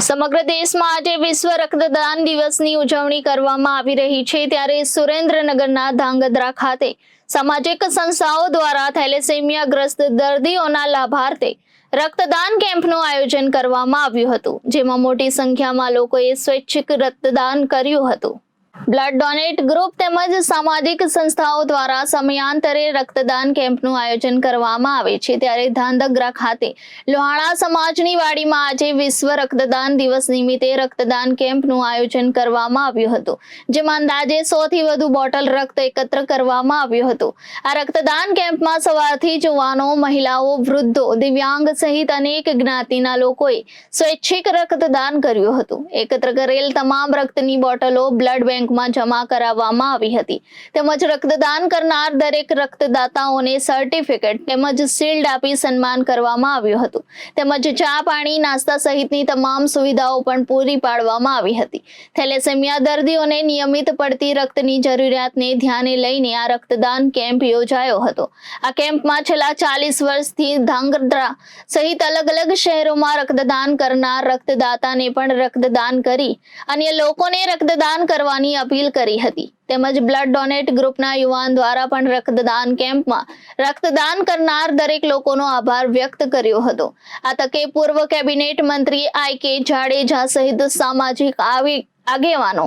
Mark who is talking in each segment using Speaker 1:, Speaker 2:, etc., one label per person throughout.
Speaker 1: સમગ્ર દેશમાં આજે વિશ્વ રક્તદાન દિવસની ઉજવણી કરવામાં આવી રહી છે, ત્યારે સુરેન્દ્રનગરના ધાંગધ્રા ખાતે સામાજિક સંસ્થાઓ દ્વારા થેલેસેમિયાગ્રસ્ત દર્દીઓના લાભાર્થે રક્તદાન કેમ્પનું આયોજન કરવામાં આવ્યું હતું, જેમાં મોટી સંખ્યામાં લોકોએ સ્વૈચ્છિક રક્તદાન કર્યું હતું। બ્લડ ડોનેટ ગ્રુપ તેમજ સામાજિક સંસ્થાઓ દ્વારા સમયાંતરે રક્તદાન કેમ્પનું આયોજન કરવામાં આવે છે, ત્યારે ધાંગધ્રા ખાતે લોહાણા સમાજની વાડીમાં આજે વિશ્વ રક્તદાન દિવસ નિમિત્તે રક્તદાન કેમ્પનું આયોજન કરવામાં આવ્યું હતું, જેમાં અંદાજે 100 થી વધુ બોટલ રક્ત એકત્ર કરવામાં આવ્યું હતું। આ રક્તદાન કેમ્પમાં સવારથી યુવાનો, મહિલાઓ, વૃદ્ધો, દિવ્યાંગ સહિત અનેક જ્ઞાતિના લોકોએ સ્વૈચ્છિક રક્તદાન કર્યું હતું। એકત્ર કરેલ તમામ રક્તની બોટલો બ્લડ બેંક જમા કરાવવામાં આવી હતી, તેમજ રક્તદાન કરનાર દરેક રક્તદાતાઓને સર્ટિફિકેટ તેમજ શિલ્ડ આપી સન્માન કરવામાં આવ્યું હતું, તેમજ ચા, પાણી, નાસ્તા સહિતની તમામ સુવિધાઓ પણ પૂરી પાડવામાં આવી હતી। થેલેસેમિયા દર્દીઓને નિયમિત પડતી રક્તની જરૂરિયાતને ધ્યાને લઈને આ રક્તદાન કેમ્પ યોજાયો હતો। આ કેમ્પમાં છેલ્લા 40 વર્ષથી ધાંગધ્રા સહિત અલગ અલગ શહેરોમાં રક્તદાન કરનાર રક્તદાતાને પણ રક્તદાન કરી અન્ય લોકોને રક્તદાન કરવાની અપીલ કરી હતી, તેમજ બ્લડ ડોનેટ ગ્રુપના યુવાન દ્વારા પણ રક્તદાન કેમ્પમાં રક્તદાન કરનાર દરેક લોકોનો આભાર વ્યક્ત કર્યો હતો। આ તકે પૂર્વ કેબિનેટ મંત્રી I.K. જાડેજા સહિત સામાજિક આગેવાનો,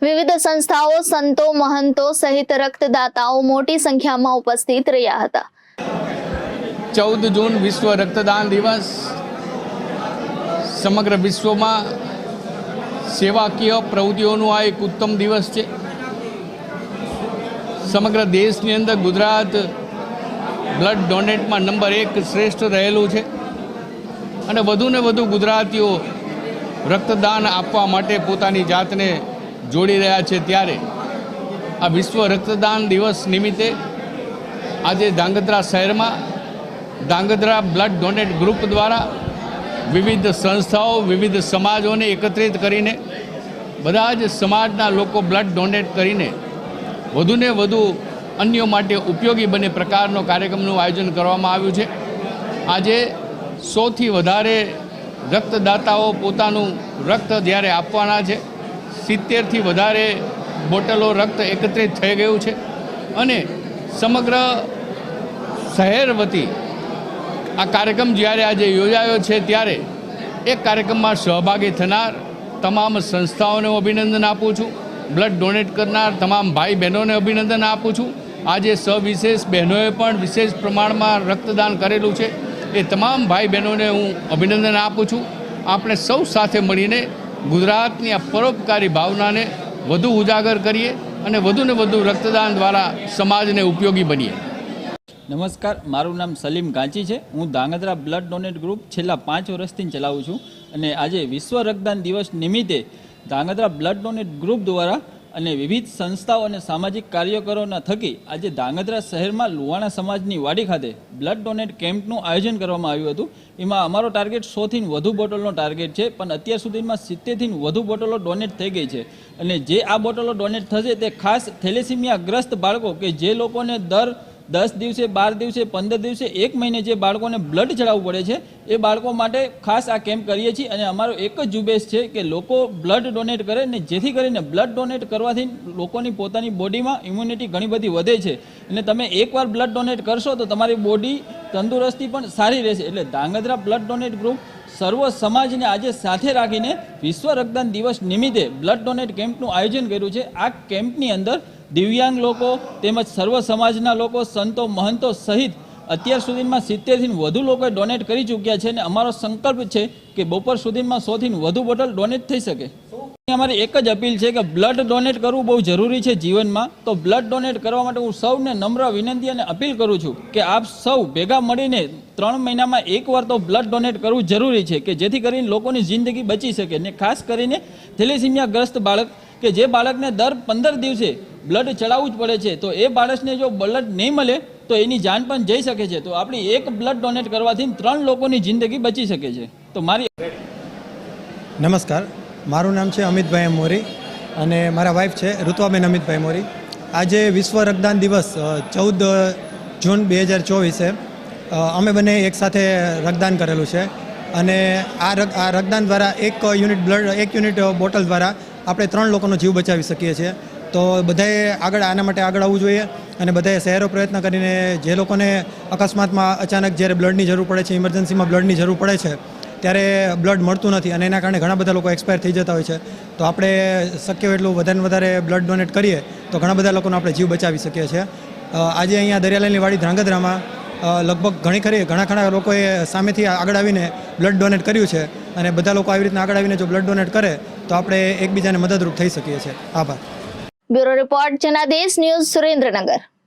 Speaker 1: વિવિધ સંસ્થાઓ, સંતો, મહંતો સહિત રક્તદાતાઓ મોટી સંખ્યામાં ઉપસ્થિત રહ્યા હતા।
Speaker 2: 14 જૂન વિશ્વ રક્તદાન દિવસ સમગ્ર વિશ્વમાં સેવાકીય પ્રવૃત્તિઓનો આ એક ઉત્તમ દિવસ છે। સમગ્ર દેશની અંદર ગુજરાત બ્લડ ડોનેટમાં નંબર 1 શ્રેષ્ઠ રહેલું છે અને વધુને વધુ ગુજરાતીઓ રક્તદાન આપવા માટે પોતાની જાતને જોડી રહ્યા છે। ત્યારે આ વિશ્વ રક્તદાન દિવસ નિમિત્તે આજે ધાંગધ્રા શહેરમાં ધાંગધ્રા બ્લડ ડોનેટ ગ્રુપ દ્વારા વિવિધ સંસ્થાઓ, વિવિધ સમાજોને એકત્રિત કરીને બધા જ સમાજના લોકો બ્લડ ડોનેટ કરીને વધુને વધુ અન્યો માટે ઉપયોગી બને પ્રકારનો કાર્યક્રમનું આયોજન કરવામાં આવ્યું છે। આજે 100થી વધારે રક્તદાતાઓ પોતાનું રક્ત જ્યારે આપવાના છે, 70થી વધારે બોટલો રક્ત એકત્રિત થઈ ગયું છે અને સમગ્ર શહેર વતી આ કાર્યક્રમ જ્યારે આજે યોજાયો છે, ત્યારે એક કાર્યક્રમમાં સહભાગી થનાર તમામ સંસ્થાઓને અભિનંદન આપું છું। બ્લડ ડોનેટ કરનાર તમામ ભાઈ બહેનોને અભિનંદન આપું છું। આજે સવિશેષ બહેનોએ પણ વિશેષ પ્રમાણમાં રક્તદાન કરેલું છે, એ તમામ ભાઈ બહેનોને હું અભિનંદન આપું છું। આપણે સૌ સાથે મળીને ગુજરાતની આ પરોપકારી ભાવનાને વધુ ઉજાગર કરીએ અને વધુને વધુ રક્તદાન દ્વારા સમાજને ઉપયોગી બનીએ।
Speaker 3: નમસ્કાર, મારું નામ સલીમ ગાંચી છે। હું ધાંગધ્રા બ્લડ ડોનેટ ગ્રુપ છેલ્લા 5 વર્ષથી ચલાવું છું અને આજે વિશ્વ રક્તદાન દિવસ નિમિત્તે ધાંગધ્રા બ્લડ ડોનેટ ગ્રુપ દ્વારા અને વિવિધ સંસ્થાઓ અને સામાજિક કાર્યકરોના થકી આજે ધાંગધ્રા શહેરમાં લોહાણા સમાજની વાડી ખાતે બ્લડ ડોનેટ કેમ્પનું આયોજન કરવામાં આવ્યું હતું। એમાં અમારો ટાર્ગેટ 100થી વધુ બોટલનો ટાર્ગેટ છે, પણ અત્યાર સુધીમાં 70થી વધુ બોટલો ડોનેટ થઈ ગઈ છે અને જે આ બોટલો ડોનેટ થશે તે ખાસ થેલેસેમિયાગ્રસ્ત બાળકો કે જે લોકોને દર 10 દિવસે, 12 દિવસે, 15 દિવસે, 1 મહિને જે બાળકોને બ્લડ ચડાવવું પડે છે, એ બાળકો માટે ખાસ આ કેમ્પ કરીએ છીએ અને અમારો એક જ ઝુંબેશ છે કે લોકો બ્લડ ડોનેટ કરે ને જેથી કરીને બ્લડ ડોનેટ કરવાથી લોકોની પોતાની બોડીમાં ઇમ્યુનિટી ઘણી બધી વધે છે અને તમે એકવાર બ્લડ ડોનેટ કરશો તો તમારી બોડી તંદુરસ્તી પણ સારી રહેશે। એટલે ધાંગધ્રા બ્લડ ડોનેટ ગ્રુપ સર્વ સમાજને આજે સાથે રાખીને વિશ્વ રક્તદાન દિવસ નિમિત્તે બ્લડ ડોનેટ કેમ્પનું આયોજન કર્યું છે। આ કેમ્પની અંદર દિવ્યાંગ લોકો તેમજ સર્વ સમાજના લોકો, સંતો, મહંતો સહિત અત્યાર સુધીમાં 70થી વધુ લોકોએ ડોનેટ કરી ચૂક્યા છે અને અમારો સંકલ્પ છે કે બપોર સુધીમાં 100થી વધુ બોટલ ડોનેટ થઈ શકે। અમારી એક જ અપીલ છે કે બ્લડ ડોનેટ કરવું બહુ જરૂરી છે જીવનમાં, તો બ્લડ ડોનેટ કરવા માટે હું સૌને નમ્ર વિનંતી અને અપીલ કરું છું કે આપ સૌ ભેગા મળીને 3 મહિનામાં એકવાર તો બ્લડ ડોનેટ કરવું જરૂરી છે કે જેથી કરીને લોકોની જિંદગી બચી શકે ને ખાસ કરીને થેલેસેમિયાગ્રસ્ત બાળક કે જે બાળકને દર 15 દિવસે બ્લડ ચડાવવું જ પડે છે, તો એ બાળકને જો બ્લડ નહીં મળે તો એની જાન પણ જઈ શકે છે। તો આપણી એક બ્લડ ડોનેટ કરવાથી 3 લોકોની જિંદગી બચી શકે છે। તો મારી
Speaker 4: નમસ્કાર, મારું નામ છે અમિતભાઈ મોરી અને મારા વાઈફ છે ઋત્વાબેન અમિતભાઈ મોરી। આજે વિશ્વ રક્તદાન દિવસ 14 જૂન 2024 અમે બંને એકસાથે રક્તદાન કરેલું છે અને આ રક્તદાન દ્વારા એક યુનિટ બોટલ દ્વારા આપણે 3 લોકોનો જીવ બચાવી શકીએ છીએ. તો બધાએ આના માટે આગળ આવવું જોઈએ અને બધાએ શહેરો પ્રયત્ન કરીને જે લોકોને અકસ્માતમાં અચાનક જ્યારે બ્લડની જરૂર પડે છે, ઇમરજન્સીમાં બ્લડની જરૂર પડે છે ત્યારે બ્લડ મળતું નથી અને એના કારણે ઘણા બધા લોકો એક્સપાયર થઈ જતા હોય છે. તો આપણે શક્ય હોય એટલું વધારે ને વધારે બ્લડ ડોનેટ કરીએ તો ઘણા બધા લોકોનો આપણે જીવ બચાવી શકીએ છીએ. આજે અહીંયા દરિયાલાલની વાડી ધ્રાંગધ્રામાં લગભગ ઘણા લોકોએ સામેથી આગળ આવીને બ્લડ ડોનેટ કર્યું છે અને બધા લોકો આવી રીતના આગળ આવીને જો બ્લડ ડોનેટ કરે તો આપણે એકબીજાને મદદરૂપ થઈ શકીએ છીએ. આભાર.
Speaker 1: Bureau report Janadesh news, Surendranagar.